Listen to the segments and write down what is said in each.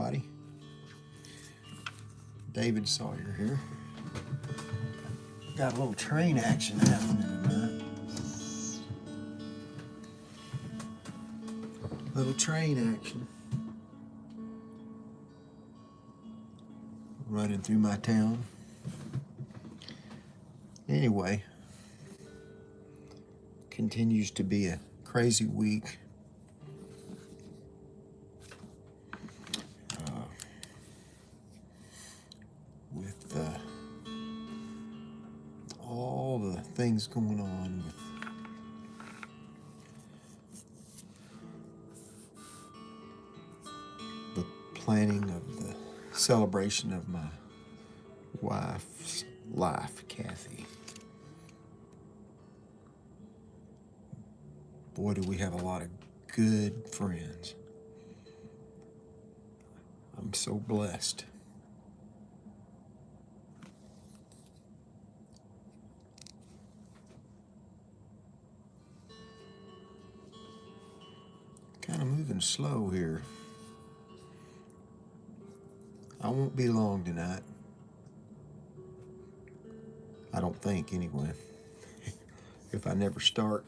everybody. David Sawyer here. Got a little train action happening tonight. Little train action. Running through my town. Anyway, continues to be a crazy week. With all the things going on with the planning of the celebration of my wife's life, Kathy. Boy, do we have a lot of good friends. I'm so blessed. Kind of moving slow here. I won't be long tonight. I don't think, anyway. If I never start,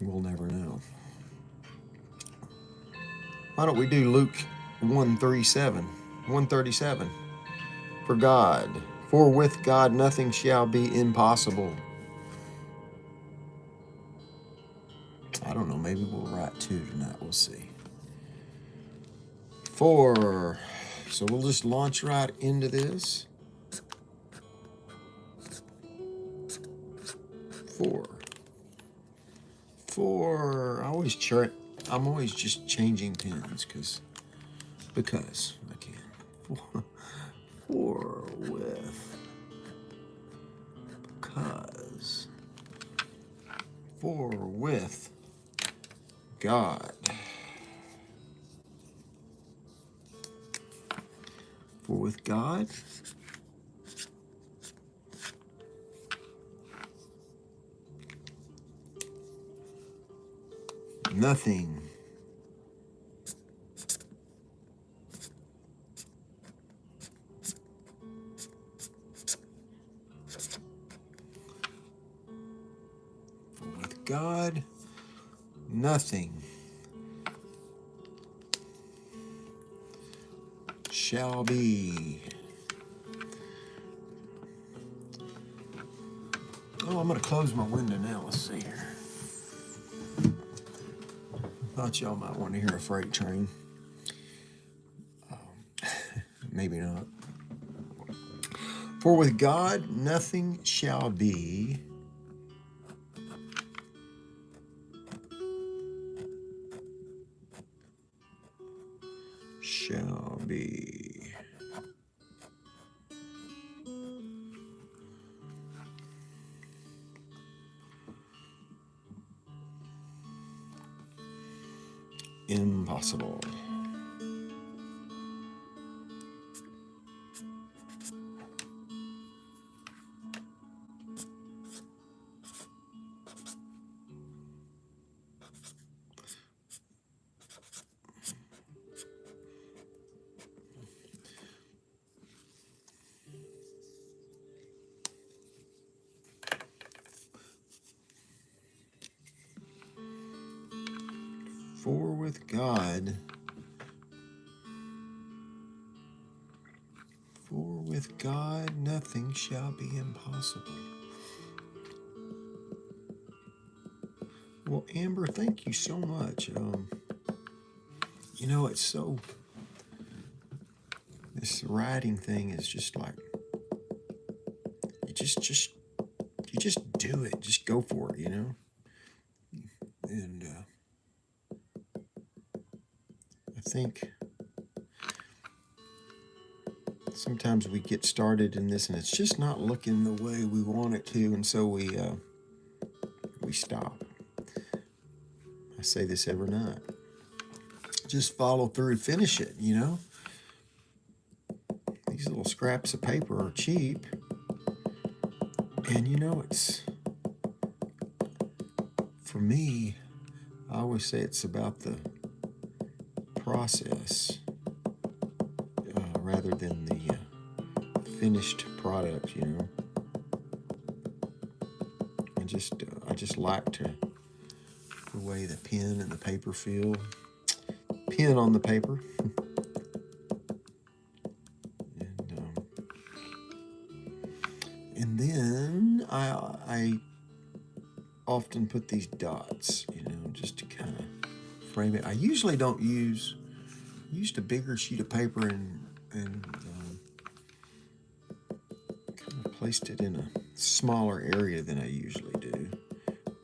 we'll never know. Why don't we do Luke 137? For with God nothing shall be impossible. I don't know, maybe we'll write 2 tonight, we'll see. 4, so we'll just launch right into this. 4, I'm always just changing pins because I can. 4 with because 4 with God. 4 with God. Nothing. For with God, nothing shall be. Oh, I'm going to close my window now. Let's see here. Thought y'all might want to hear a freight train. Maybe not. For with God nothing shall be impossible. For with God, nothing shall be impossible. Well, Amber, thank you so much. You know, it's so, this writing thing is just like, you just do it. Just go for it, you know? And I think sometimes we get started in this and it's just not looking the way we want it to, and so we stop. I say this every night. Just follow through, finish it, you know? These little scraps of paper are cheap. And you know, it's, for me, I always say it's about the process rather than the finished product, you know. I just like the way the pen and the paper feel. Pen on the paper. And then I often put these dots, you know, just to kind of frame it. I usually don't used a bigger sheet of paper and kind of placed it in a smaller area than I usually do,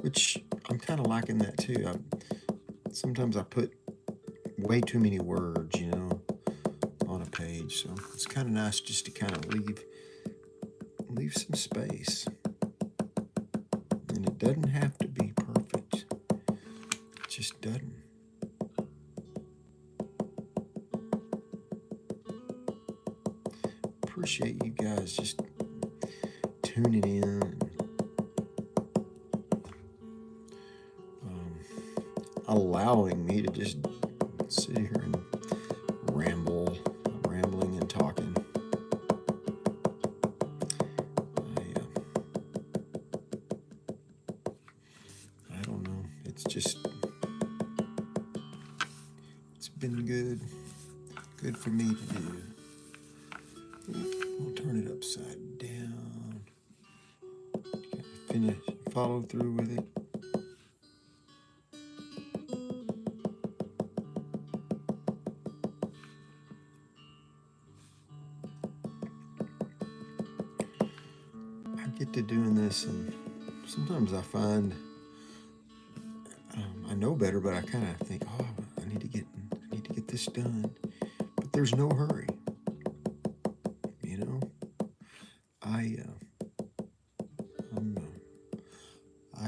which I'm kind of liking that too. Sometimes I put way too many words, you know, on a page, so it's kind of nice just to kind of leave some space. And it doesn't have to be perfect. It just doesn't. Appreciate you guys just tuning in and allowing me to just sit here and rambling and talking. I don't know. It's been good for me to do. We'll turn it upside down. Finish, follow through with it. I get to doing this, and sometimes I find I know better, but I kind of think, oh, I need to get this done. But there's no hurry. You know, I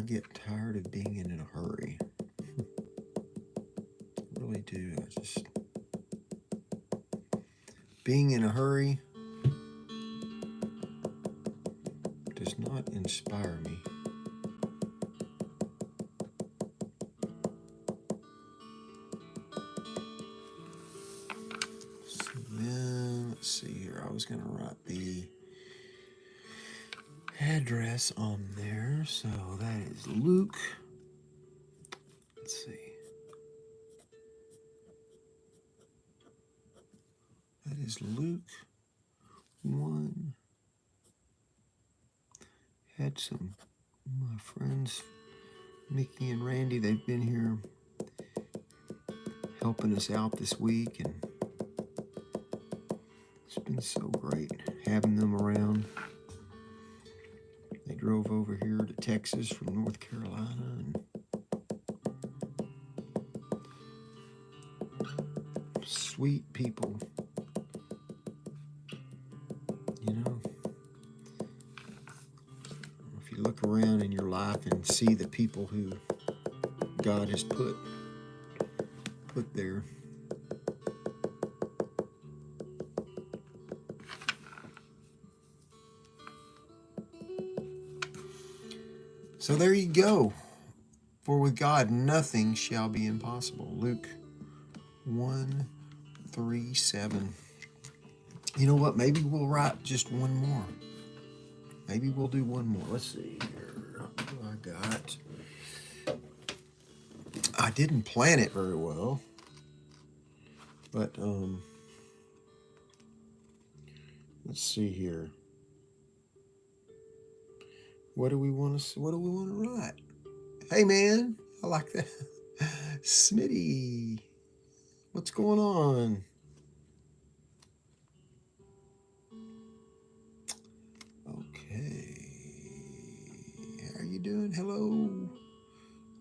get tired of being in a hurry. I really do. Being in a hurry does not inspire me. So then, let's see here. I was going to write the address on there. So that is Luke. Let's see. That is Luke 1. Had some my friends, Mickey and Randy, they've been here helping us out this week, and it's been so great having them around. They drove over here to Texas from North Carolina, and sweet people. You know, if you look around in your life and see the people who God has put there, so there you go. For with God nothing shall be impossible. Luke 1:3-7. You know what? Maybe we'll write just one more. Maybe we'll do one more. Let's see here. What do I got? I didn't plan it very well, but let's see here. What do we want to write? Hey man, I like that. Smitty, what's going on? Okay, how are you doing? Hello.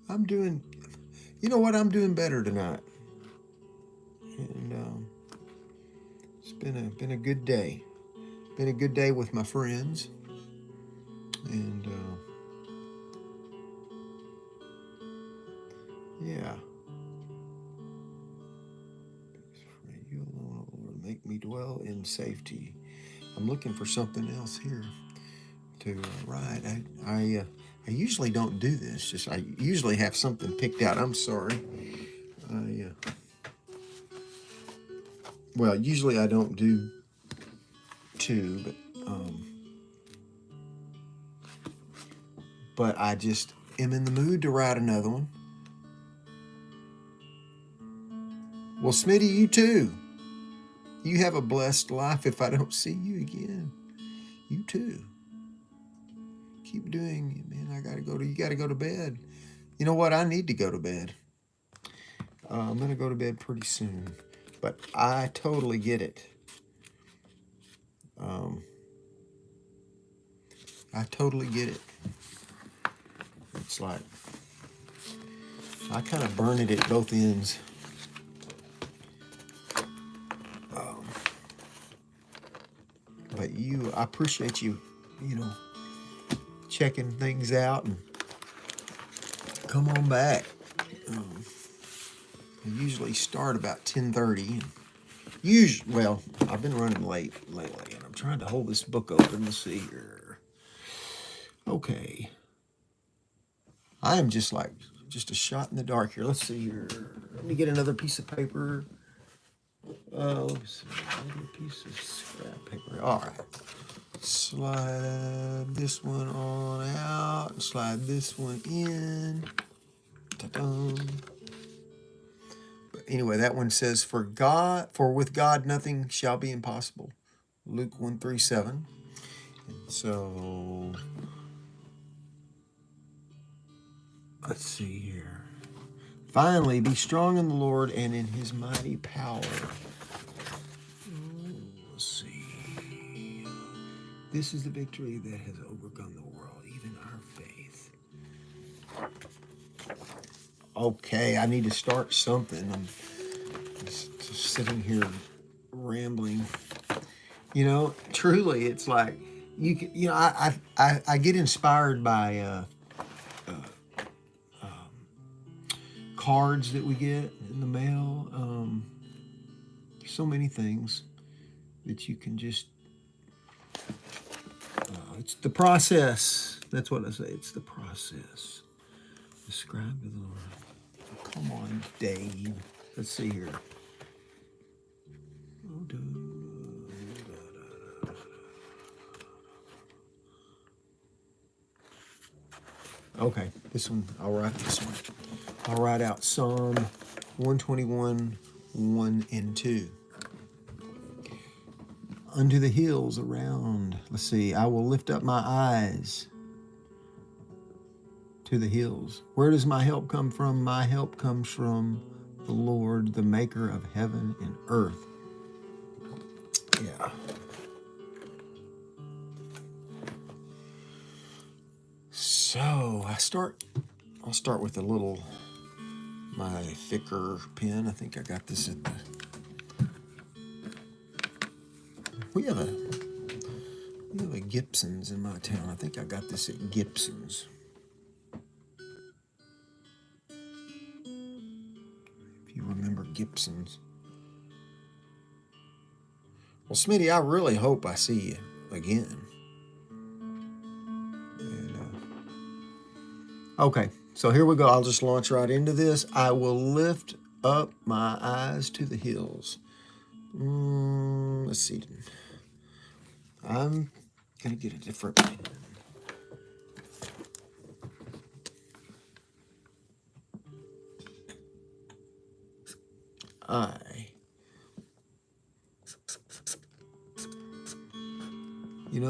I'm doing. You know what? I'm doing better tonight, and it's been a good day. Been a good day with my friends, and yeah. You alone, Lord, make me dwell in safety. I'm looking for something else here to write. I usually don't do this. I usually have something picked out. I'm sorry. Well, usually I don't do too, but I just am in the mood to write another one. Well, Smitty, you too. You have a blessed life if I don't see you again. You too. Keep doing it, man. You gotta go to bed. You know what? I need to go to bed. I'm gonna go to bed pretty soon. But I totally get it. I totally get it. It's like I kind of burn it at both ends. But I appreciate you, checking things out and come on back. I usually start about 10:30. Well, I've been running late lately, and I'm trying to hold this book open. Let's see here. Okay. I am just a shot in the dark here. Let's see here. Let me get another piece of paper. Let's see. Another piece of scrap paper. All right. Slide this one on out. Slide this one in. Ta-dum. But anyway, that one says, for with God nothing shall be impossible. Luke 1:37. And so let's see here. Finally, be strong in the Lord and in his mighty power. Let's see. This is the victory that has overcome the world, even our faith. Okay, I need to start something. I'm just sitting here rambling. Truly, it's like I get inspired by cards that we get in the mail. So many things that you can just. It's the process. That's what I say. It's the process. Describe the Lord. Oh, come on, Dave. Let's see here. Okay, this one. I'll write this one. I'll write out Psalm 121, 1 and 2. Unto the hills around. Let's see. I will lift up my eyes to the hills. Where does my help come from? My help comes from the Lord, the maker of heaven and earth. Yeah. So I'll start with my thicker pen. I think I got this at we have a Gibson's in my town. I think I got this at Gibson's. If you remember Gibson's. Well, Smitty, I really hope I see you again. Okay, so here we go. I'll just launch right into this. I will lift up my eyes to the hills. Let's see. I'm going to get a different pen.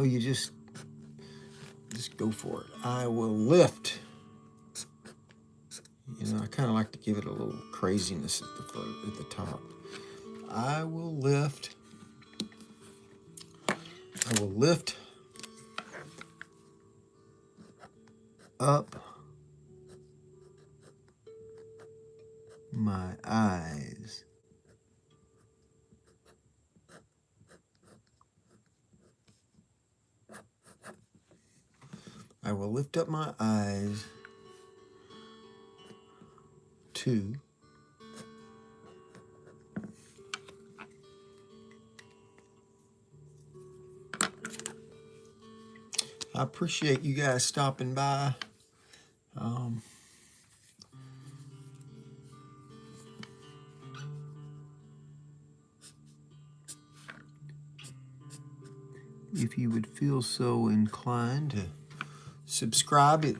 You just go for it. I will lift. I kind of like to give it a little craziness at the top. I will lift up my eyes I will lift up my eyes to I appreciate you guys stopping by. if you would feel so inclined to subscribe, it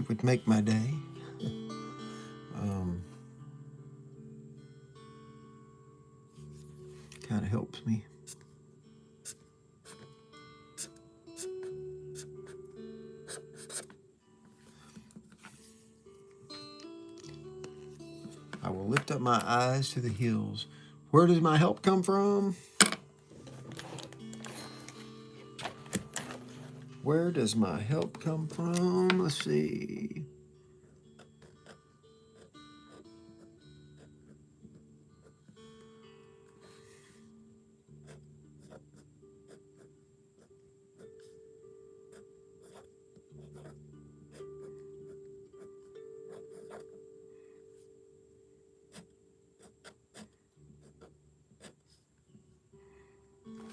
would make my day. Kind of helps me. I will lift up my eyes to the hills. Where does my help come from? Where does my help come from? Let's see.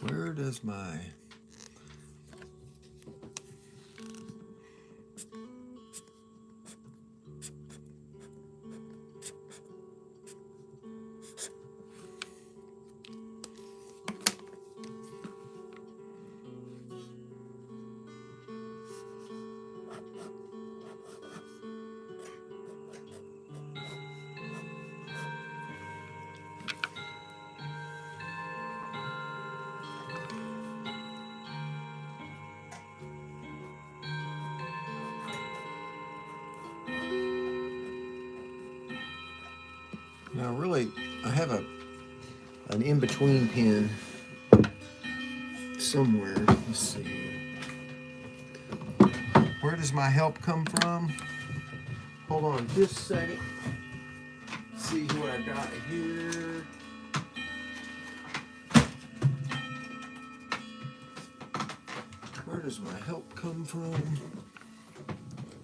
Where does my Now, really, I have an in-between pin somewhere. Let's see. Where does my help come from? Hold on just a second. See what I got here. Where does my help come from?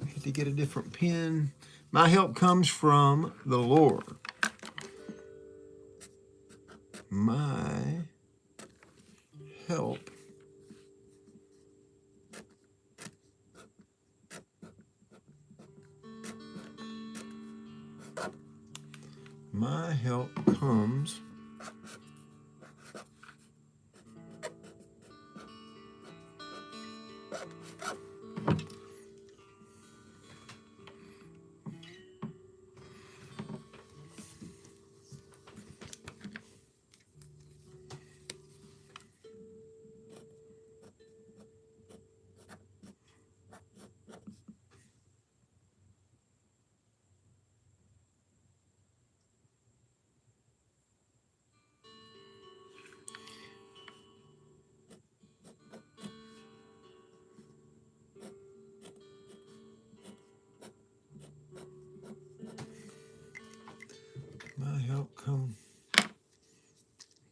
I had to get a different pin. My help comes from the Lord. My help comes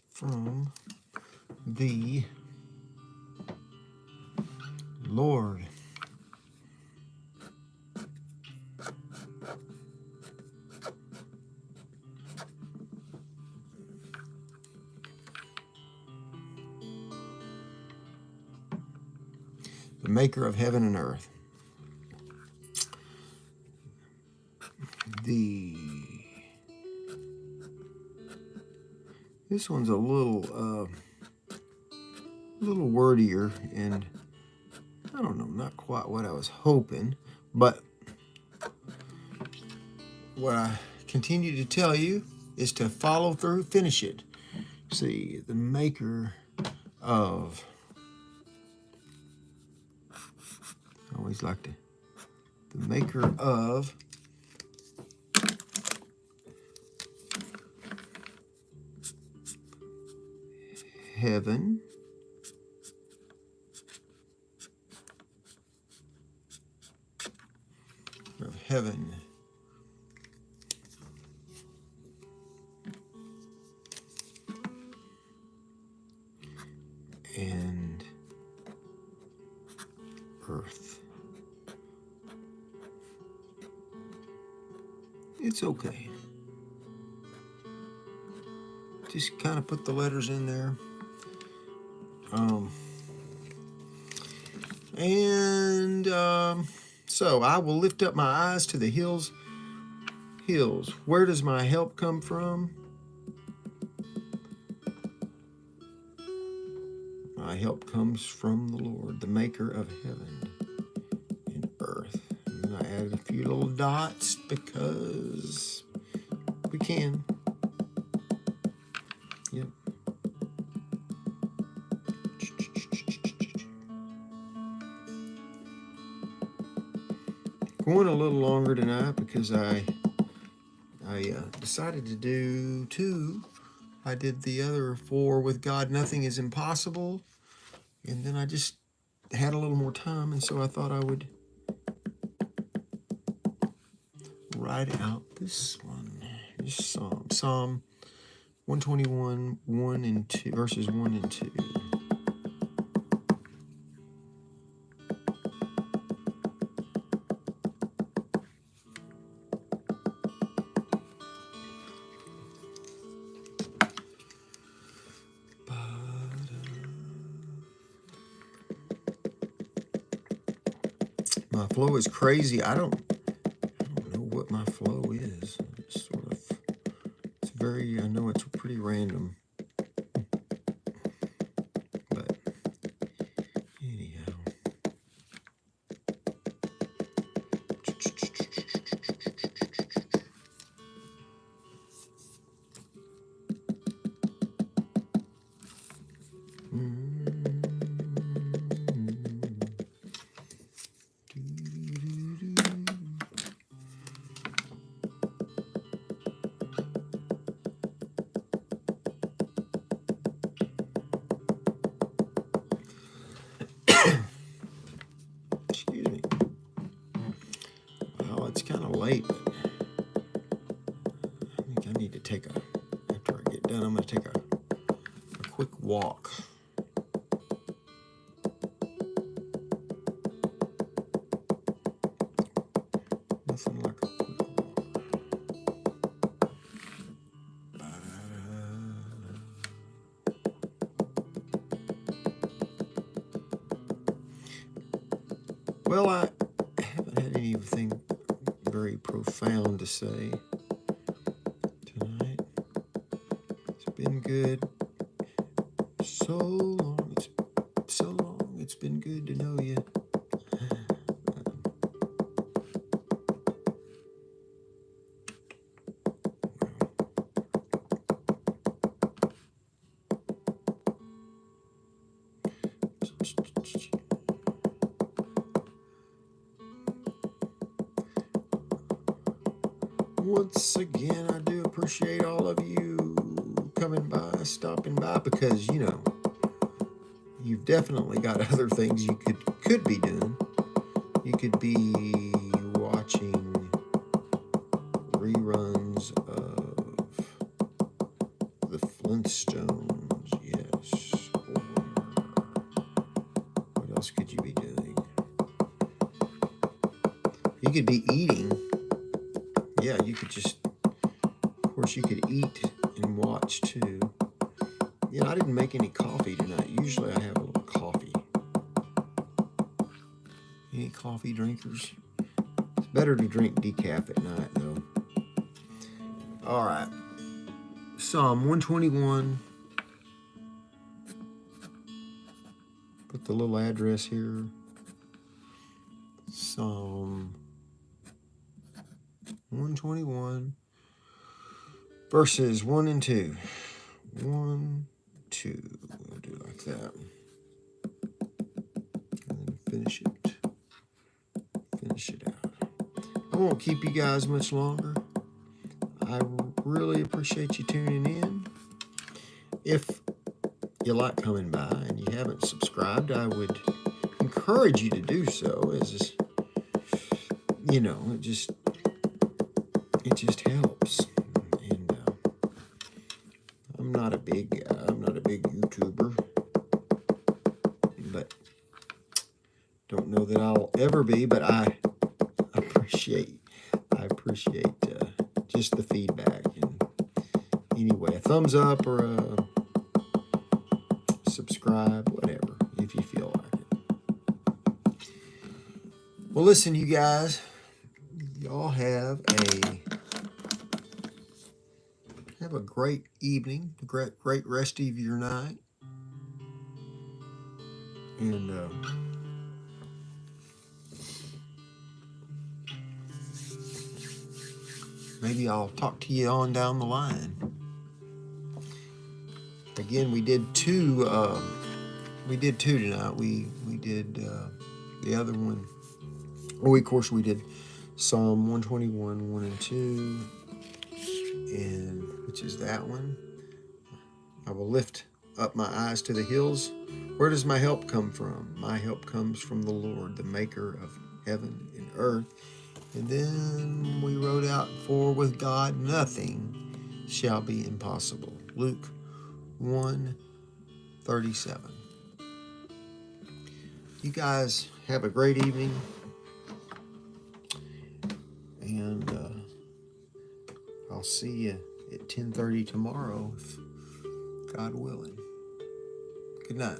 from the Lord. The maker of heaven and earth. This one's a little wordier, and I don't know, not quite what I was hoping, but what I continue to tell you is to follow through, finish it. See, the maker of, I always like to, the maker of heaven and earth. It's okay. Just kind of put the letters in there. So I will lift up my eyes to the hills. Where does my help come from? My My help comes from the Lord, the maker of heaven and earth. And then I added a few little dots because we can. Yep. Going a little longer tonight because I decided to do 2. I did the other 4 with God Nothing is Impossible, and then I just had a little more time, and so I thought I would write out this one. This Psalm 121, 1 and 2, verses 1 and 2. My flow is crazy. I don't know what my flow is. It's I know it's pretty random. But anyhow. Excuse me. Well, it's kind of late, but I think I need to after I get done, I'm going to take a quick walk. Nothing like a quick walk. Well, I haven't had anything very profound to say tonight. It's been good. So long. It's been good to know you. Once again, I do appreciate all of you coming by, stopping by, because, you've definitely got other things you could be doing. You could be watching reruns of the Flintstones, yes. Or what else could you be doing? You could be eating. Yeah, you could of course, you could eat and watch too. I didn't make any coffee tonight. Usually I have a little coffee. Any coffee drinkers? It's better to drink decaf at night, though. All right. Psalm 121. Put the little address here. Psalm 121. Verses 1 and 2. 1, 2. We'll do it like that. And then finish it out. I won't keep you guys much longer. I really appreciate you tuning in. If you like coming by and you haven't subscribed, I would encourage you to do so, as it just helps. And I'm not a big YouTuber, but don't know that I'll ever be. But I appreciate just the feedback. And anyway, a thumbs up or a subscribe, whatever, if you feel like it. Well, listen, you guys, y'all have a great evening, a great rest of your night. And maybe I'll talk to you on down the line. Again, we did two. We did two tonight. We did the other one. Oh, of course, we did Psalm 121, 1 and 2, and which is that one. I will lift up my eyes to the hills. Where does my help come from? My help comes from the Lord, the maker of heaven and earth. And then we wrote out, for with God nothing shall be impossible. Luke 1:37. You guys have a great evening. And I'll see you at 10:30 tomorrow, if God willing. Good night.